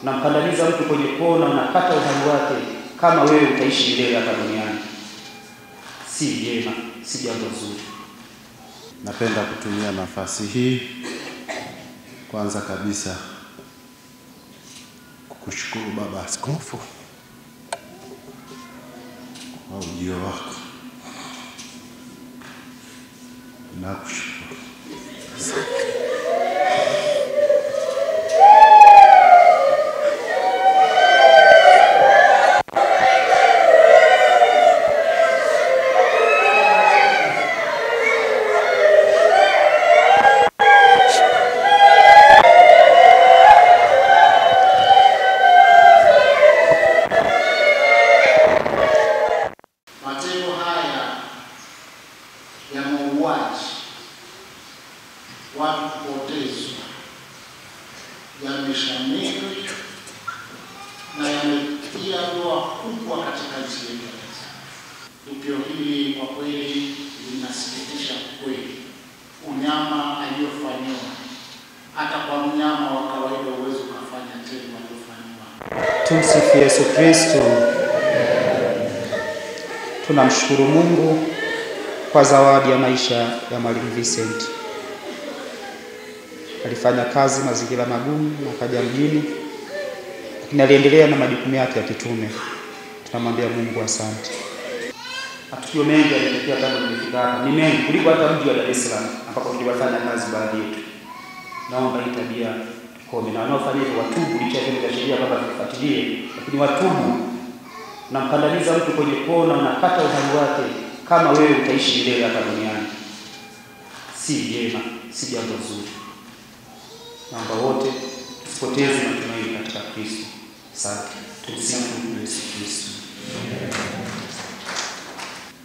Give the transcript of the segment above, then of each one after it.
unamkandamiza mtu kwenye kona, unakata uhai wake, kama wewe utaishi milele hapa duniani. Si jema, si jambo zuri. Napenda kutumia nafasi hii kwanza kabisa kukushukuru Baba Askofu kwa ujio wako. Nakushukuru. Matendo haya ya mauaji, watu kupotezwa, yameshamiri na yametia doa kubwa katika nchi yetu. Tukio hili kwa kweli linasikitisha kweli. Unyama aliyofanywa, hata kwa mnyama wa kawaida uwezo kufanya tena aliyofanywa. Tumsifu Yesu Kristo. Tunamshukuru Mungu kwa zawadi ya maisha ya Mwalimu Vincent. Alifanya kazi mazingira magumu na akaja mjini, lakini aliendelea na majukumu yake ya kitume. Tunamwambia Mungu asante. Matukio mengi yalitokea tangu tumefika hapa, ni mengi kuliko hata mji wa Dar es Salaam ambapo tulifanya kazi baadhi yetu. Naomba hii tabia tukome, na wanaofanya hivyo watubu, licha ya vyombo vya sheria kwamba tufuatilie, lakini watubu. Unamkandamiza mtu kwenye kona, unakata uhai wake, kama wewe utaishi milele hapa duniani. Si jema, si jambo zuri. Naomba wote tusipoteze matumaini katika Kristo. Asante. Tumsifu Yesu Kristo.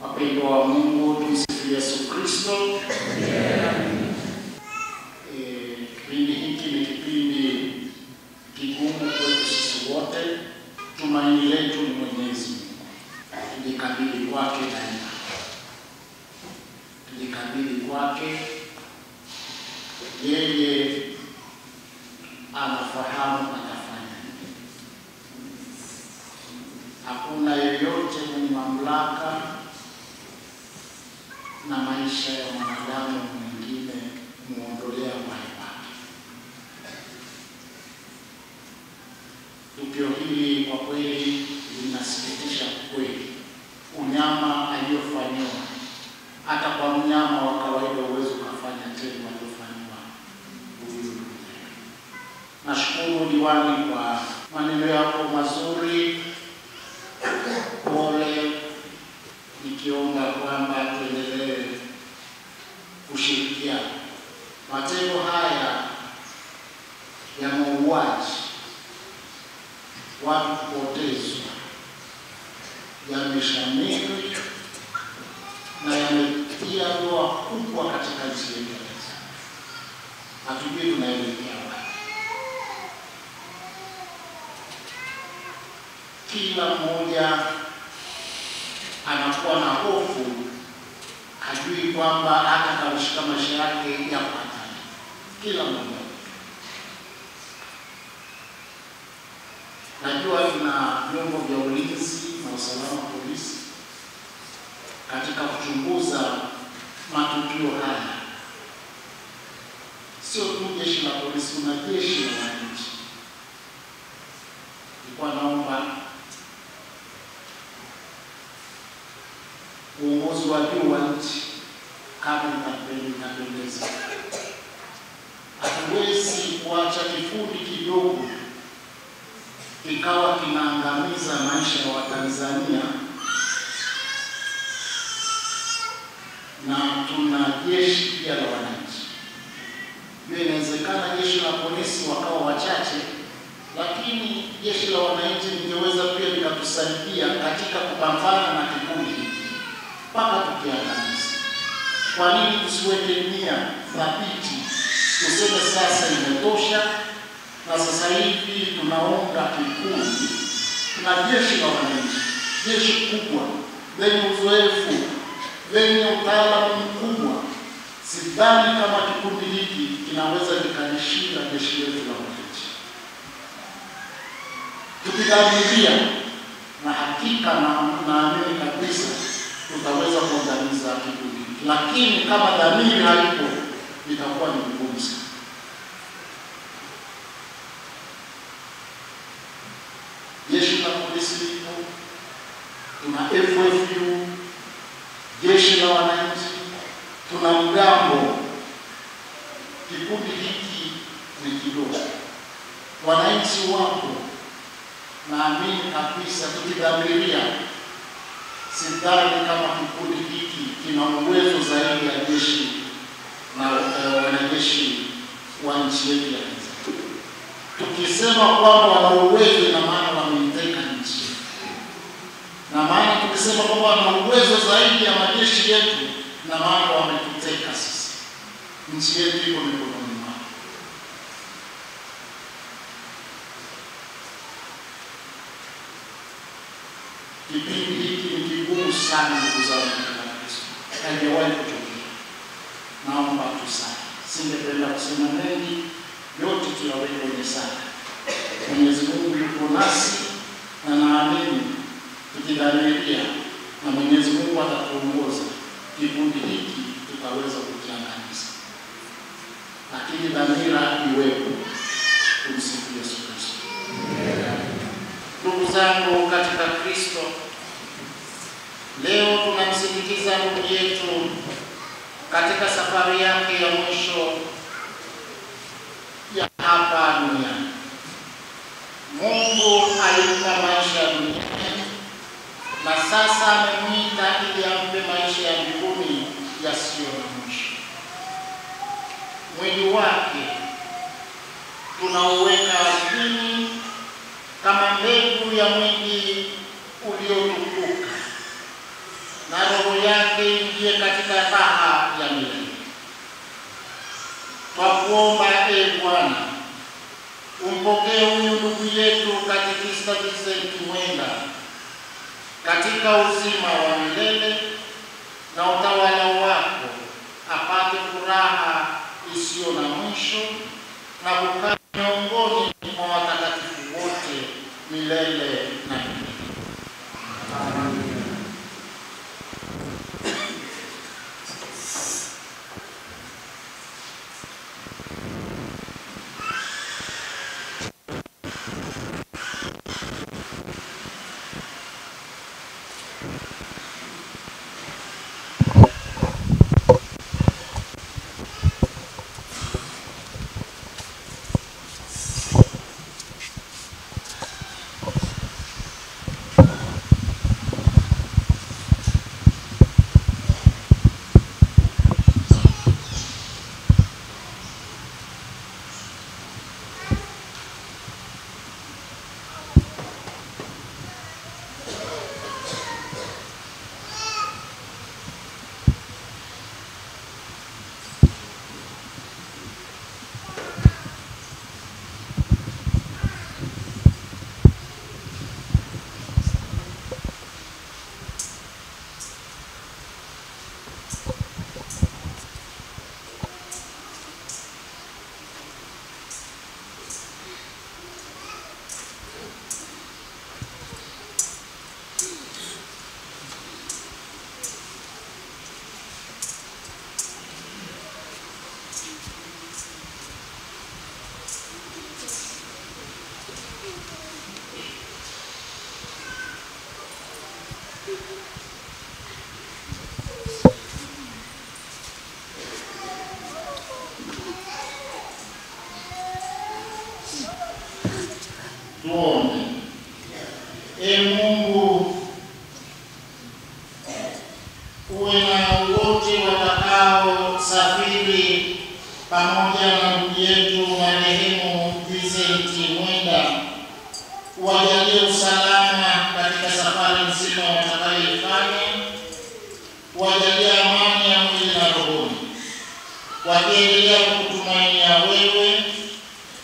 Wapendwa wa Mungu, tumsifu Yesu Kristo. Kipindi hiki ni kipindi kigumu kwetu sisi wote. Tumaini letu ni Mwenyezi Mungu. Tulikabidhi kwake daima. Tulikabidhi kwake. Yeye anafahamu atafanya. Hakuna yeyote mwenye mamlaka na maisha ya mwanadamu mwingine muondolea uhai wake. Tukio hili kwa kweli linasikitisha kweli. Unyama aliyofanywa, hata kwa mnyama wa kawaida uwezo kufanya tena aliyofanywa. Nashukuru diwani kwa maneno yako mazuri. Pole, nikiomba kwamba tuendelee kushirikiana. Matendo haya ya mauaji, watu kupotezwa, yameshamiri na yametia doa kubwa katika nchi yetu. Hatujui tunaelekea wapi. Kila mmoja anakuwa na hofu, hajui kwamba hata kamshika maisha yake ya hatari. Kila mmoja. Najua tuna vyombo vya ulinzi na usalama, polisi, katika kuchunguza matukio haya. Sio tu jeshi la polisi, kuna jeshi la wananchi. Nilikuwa naomba uongozi wa juu wa nchi, kama inapendeza, hatuwezi kuacha kifundi kidogo ikawa kinaangamiza maisha ya Watanzania, na tuna jeshi pia la wananchi. Inawezekana jeshi la polisi wakawa wachache, lakini jeshi la wananchi lingeweza pia likatusaidia katika kupambana na kikundi mpaka tukiangamiza. Kwa nini tusiweke nia thabiti, tuseme sasa imetosha, na sasa hivi tunaunga kikundi, tuna jeshi la wananchi, jeshi kubwa lenye uzoefu, lenye utaalamu mkubwa. Sidhani kama kikundi hiki kinaweza kikanishinda jeshi letu la wananchi. tukidhamiria, na hakika naamini kabisa tutaweza kuangamiza kikundi. Lakini kama dhamiri haipo, itakuwa ni vigumu sana. Jeshi la polisi lipo, tuna FFU, jeshi la wananchi, tuna mgambo. Kikundi hiki ni kidogo, wananchi wapo. Naamini kabisa tukidhamiria, sidhani kama kikundi hiki kina uwezo zaidi ya jeshi na wanajeshi wa nchi yetu ya Tanzania. Tukisema kwamba wana uwezo, na maana wameiteka nchi, na maana tukisema kwamba wana uwezo zaidi ya majeshi yetu, na maana wametuteka sisi. Nchi yetu iko mikononi mwao. Kipindi hiki ni kigumu sana, ndugu zangu katika Kristo, haijawahi kutokea. Naomba tusali. Singependa kusema mengi, yote tuyaweke kwenye sala. Mwenyezi Mungu yuko nasi, na naamini tukidhamiria na Mwenyezi Mungu atatuongoza, kikundi hiki tutaweza kukiangamiza. Lakini dhamira iwepo. Tumsifu Yesu Kristo. Ndugu zangu katika Kristo, leo tunamsindikiza ndugu yetu katika safari yake ya mwisho ya hapa duniani. Mungu alimpa maisha duniani, na sasa amemwita ili ampe maisha ya mbinguni yasiyo na mwisho. Mwili wake tunauweka ardhini kama mbegu ya mwili uliotukuka, na roho yake ingie katika raha ya milele. Twakuomba Bwana, umpokee huyu ndugu yetu Katekista Vincent Mwenda katika uzima wa milele na utawala wako, apate furaha isiyo na mwisho na kukaa miongoni mwa watakatifu wote milele na milele. Amen. Tuombe. Mungu, uwe na wote watakao safiri pamoja na ndugu yetu marehemu Vincent Mwenda, wajalie usalama katika safari nzima watakayoifanya, wajalie amani ya mwili na rohoni, wakiendelea kukutumainia wewe,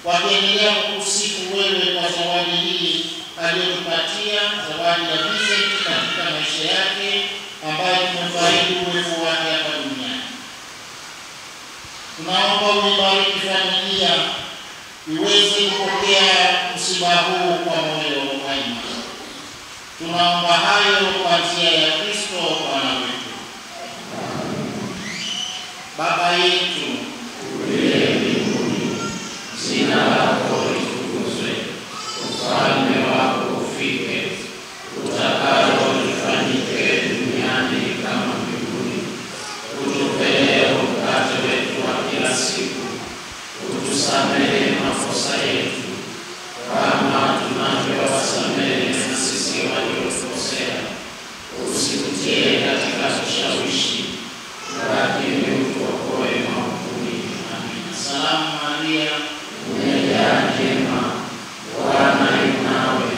wakiendelea kukusifu wewe kwa zawadi hii aliyotupatia, zawadi ya Vincent katika maisha yake ambayo tumefaidi uwepo wake hapa duniani. Tunaomba uibariki familia iweze kupokea msiba huu kwa moyo Tunaomba hayo kwa njia ya Kristo Bwana wetu. Baba yetu uliye mbinguni, jina lako litukuzwe, ufalme wako ufike, utakalo lifanyike duniani kama mbinguni. Utupe leo mkate wetu wa kila siku, utusamehe makosa yetu kama tunavyowasamehe na sisi waliotukosea, usitutie katika kushawishi, lakini utuokoe maovuni. Amina. Salamu Maria, umejaa neema, Bwana yu nawe,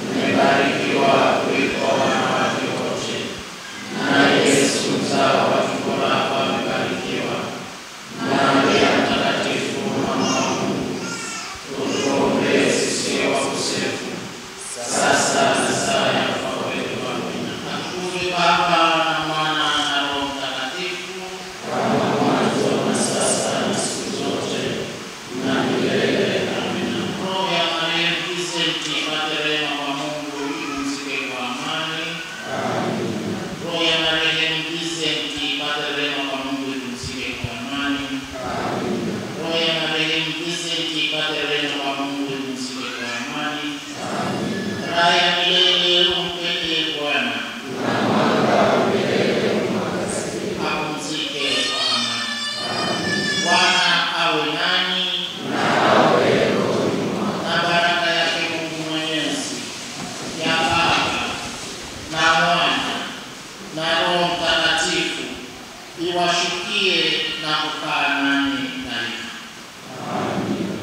umebarikiwa kuliko wanawake wote, naye Yesu mzao wa tumbo lako amebarikiwa. Maria Mtakatifu, mama wa Mungu, utuombee sisi wakosefu, sasa na saa ya kufa kwetu. Amina. Atukuzwe Baba na Mwana na Roho Mtakatifu, kama mwanzo na sasa na siku zote na milele. Amina. Roho ya Maria Mtakatifu ipate rehema kwa Mungu, ipumzike kwa amani. Amina. Roho ya Maria Mtakatifu ipate rehema kwa Mungu, ipumzike kwa amani. Amina. Roho ya Maria Mtakatifu ipate rehema kwa Mungu, ipumzike kwa amani. Amina. Raha ya milele umpe Bwana, na mwanga wa milele umwangazie, apumzike kwa amani. Bwana awe nanyi, na awe rohoni mwako. Na baraka yake Mungu Mwenyezi, ya Baba na Mwana na Roho Mtakatifu iwashukie na kukaa nanyi daima. Amina.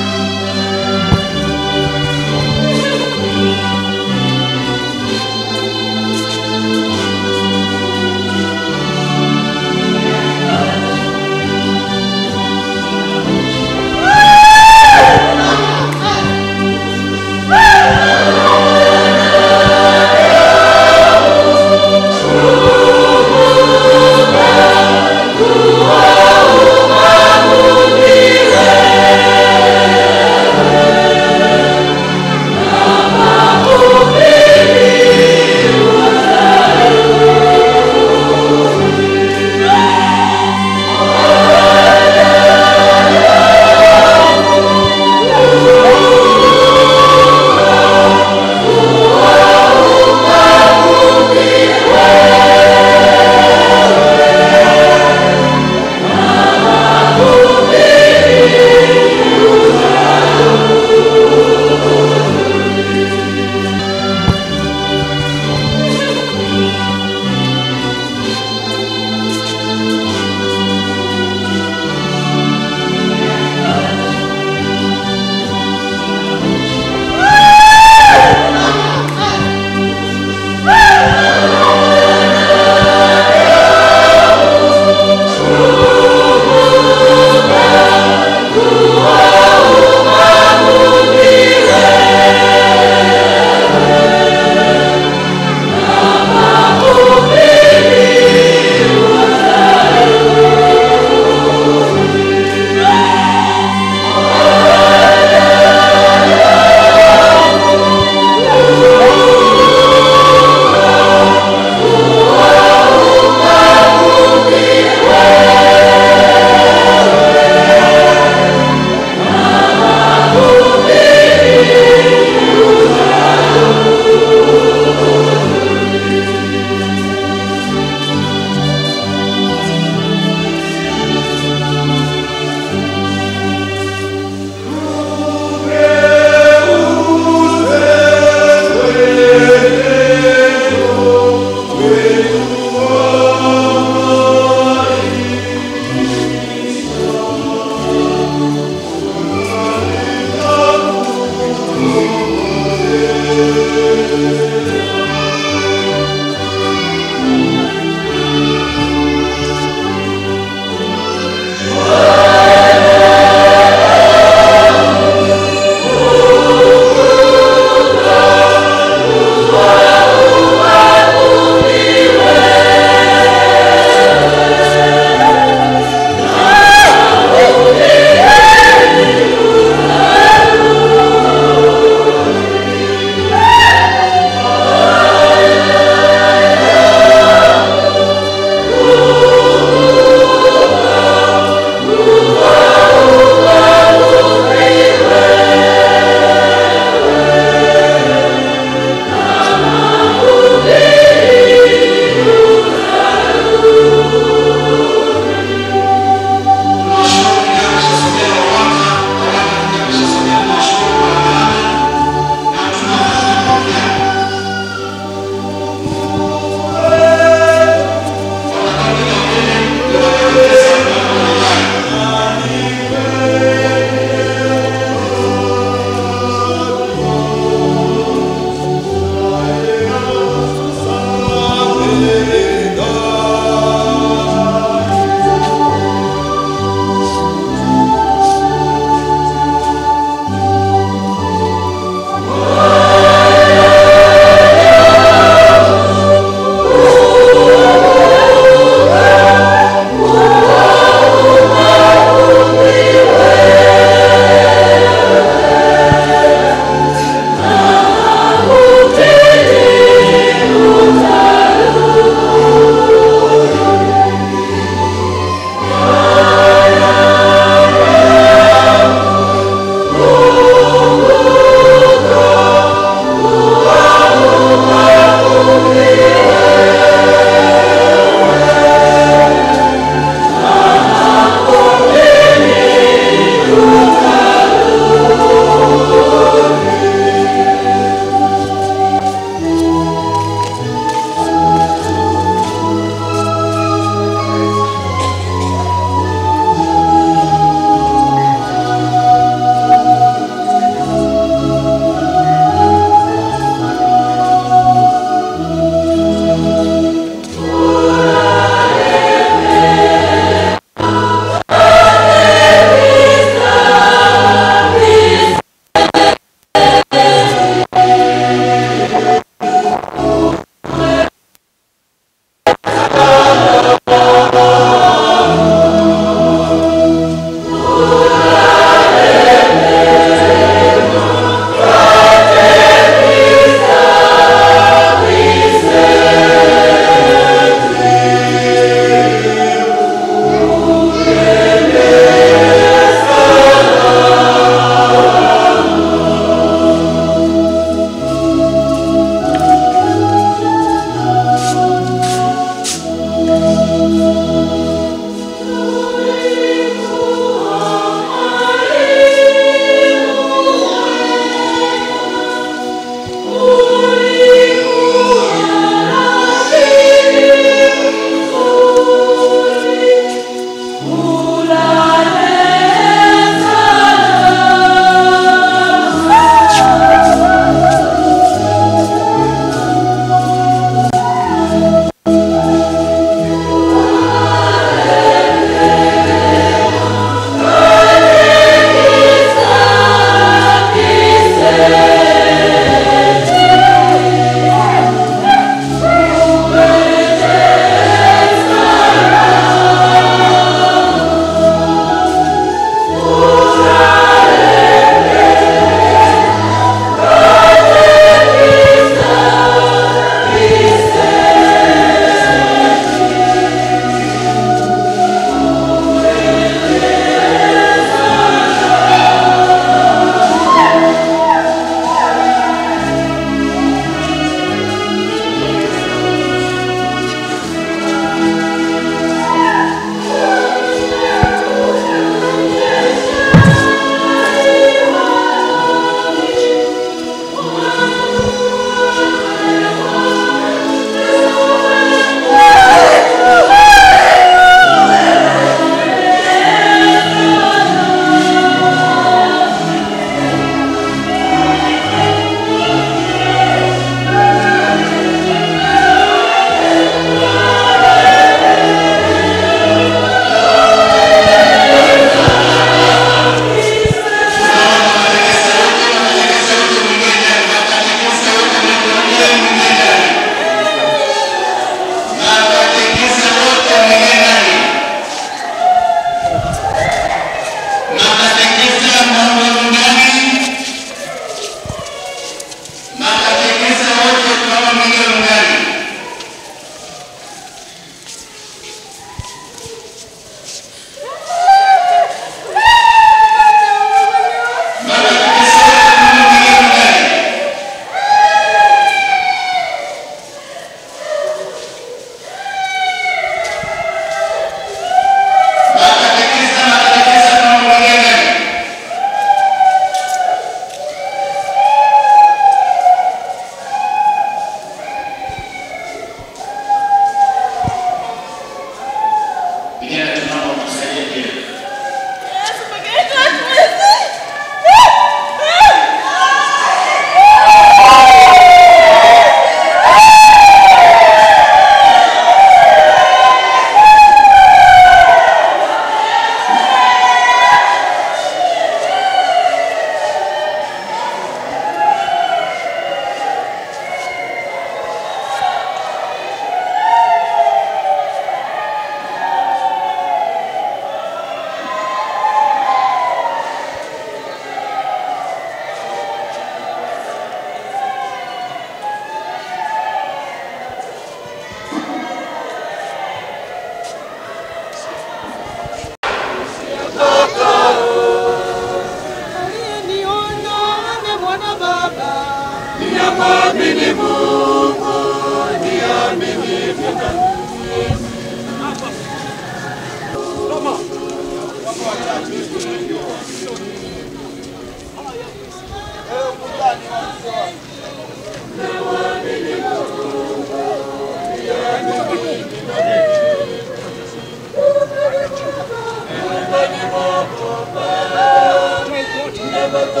Baba